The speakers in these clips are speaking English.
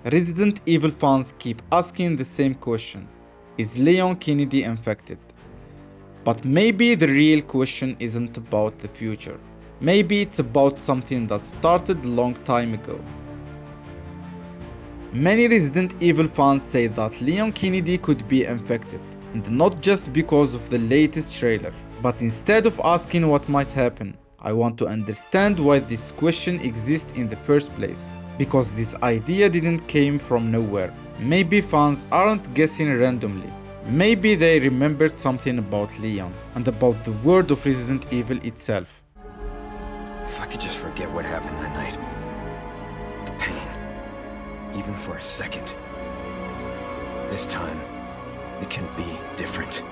Resident Evil fans keep asking the same question: is Leon Kennedy infected? But maybe the real question isn't about the future. Maybe it's about something that started a long time ago. Many Resident Evil fans say that Leon Kennedy could be infected, and not just because of the latest trailer. But instead of asking what might happen, I want to understand why this question exists in the first place. Because this idea didn't came from nowhere. Maybe fans aren't guessing randomly. Maybe they remembered something about Leon and about the world of Resident Evil itself. If I could just forget what happened that night. The pain. Even for a second. This time, it can be different.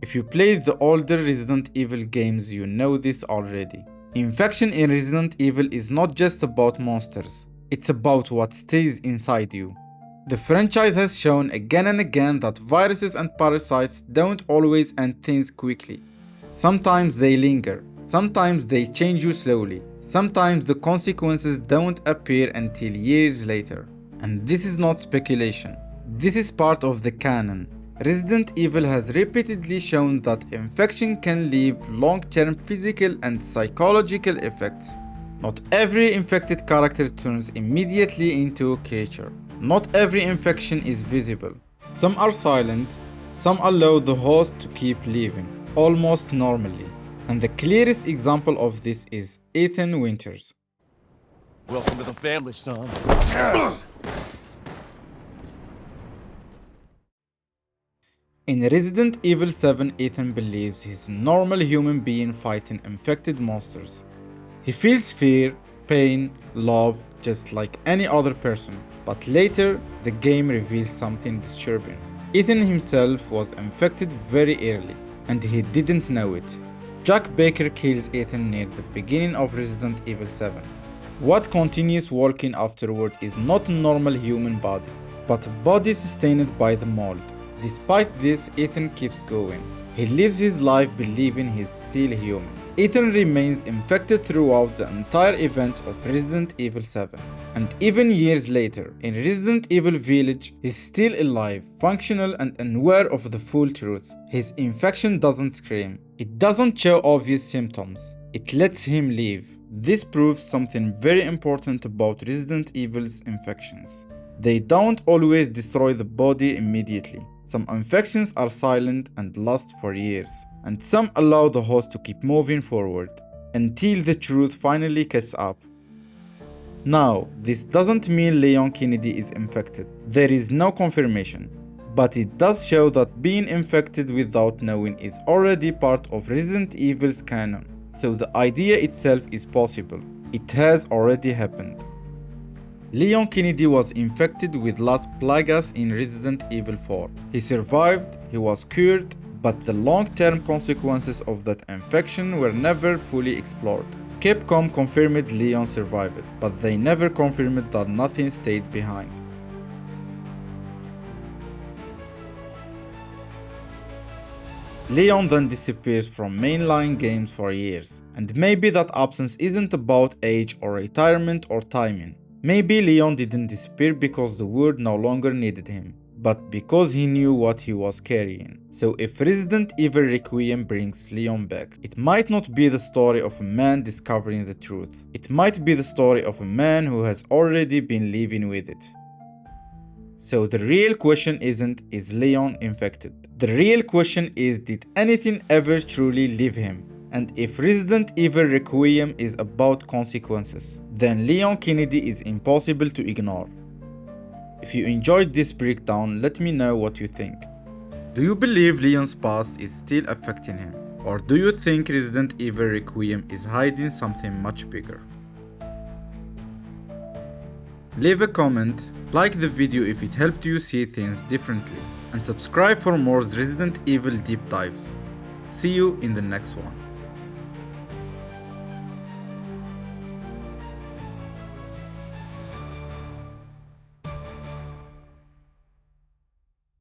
If you played the older Resident Evil games, you know this already. Infection in Resident Evil is not just about monsters, it's about what stays inside you. The franchise has shown again and again that viruses and parasites don't always end things quickly. Sometimes they linger, sometimes they change you slowly, sometimes the consequences don't appear until years later. And this is not speculation, this is part of the canon. Resident Evil has repeatedly shown that infection can leave long-term physical and psychological effects. Not every infected character turns immediately into a creature. Not every infection is visible. Some are silent, some allow the host to keep living, almost normally. And the clearest example of this is Ethan Winters. Welcome to the family, son. In Resident Evil 7, Ethan believes he's a normal human being fighting infected monsters. He feels fear, pain, love, just like any other person. But later, the game reveals something disturbing. Ethan himself was infected very early, and he didn't know it. Jack Baker kills Ethan near the beginning of Resident Evil 7. What continues walking afterward is not a normal human body, but a body sustained by the mold. Despite this, Ethan keeps going. He lives his life believing he's still human. Ethan remains infected throughout the entire events of Resident Evil 7. And even years later, in Resident Evil Village, he's still alive, functional and unaware of the full truth. His infection doesn't scream. It doesn't show obvious symptoms. It lets him live. This proves something very important about Resident Evil's infections. They don't always destroy the body immediately. Some infections are silent and last for years, and some allow the host to keep moving forward until the truth finally catches up. Now, this doesn't mean Leon Kennedy is infected. There is no confirmation, but it does show that being infected without knowing is already part of Resident Evil's canon, so the idea itself is possible. It has already happened. Leon Kennedy was infected with Las Plagas in Resident Evil 4. He survived, he was cured, but the long-term consequences of that infection were never fully explored. Capcom confirmed Leon survived, but they never confirmed that nothing stayed behind. Leon then disappears from mainline games for years, and maybe that absence isn't about age or retirement or timing. Maybe Leon didn't disappear because the world no longer needed him, but because he knew what he was carrying. So if Resident Evil Requiem brings Leon back, it might not be the story of a man discovering the truth. It might be the story of a man who has already been living with it. So the real question isn't, is Leon infected? The real question is, did anything ever truly leave him? And if Resident Evil Requiem is about consequences, then Leon Kennedy is impossible to ignore. If you enjoyed this breakdown, let me know what you think. Do you believe Leon's past is still affecting him? Or do you think Resident Evil Requiem is hiding something much bigger? Leave a comment, like the video if it helped you see things differently, and subscribe for more Resident Evil deep dives. See you in the next one.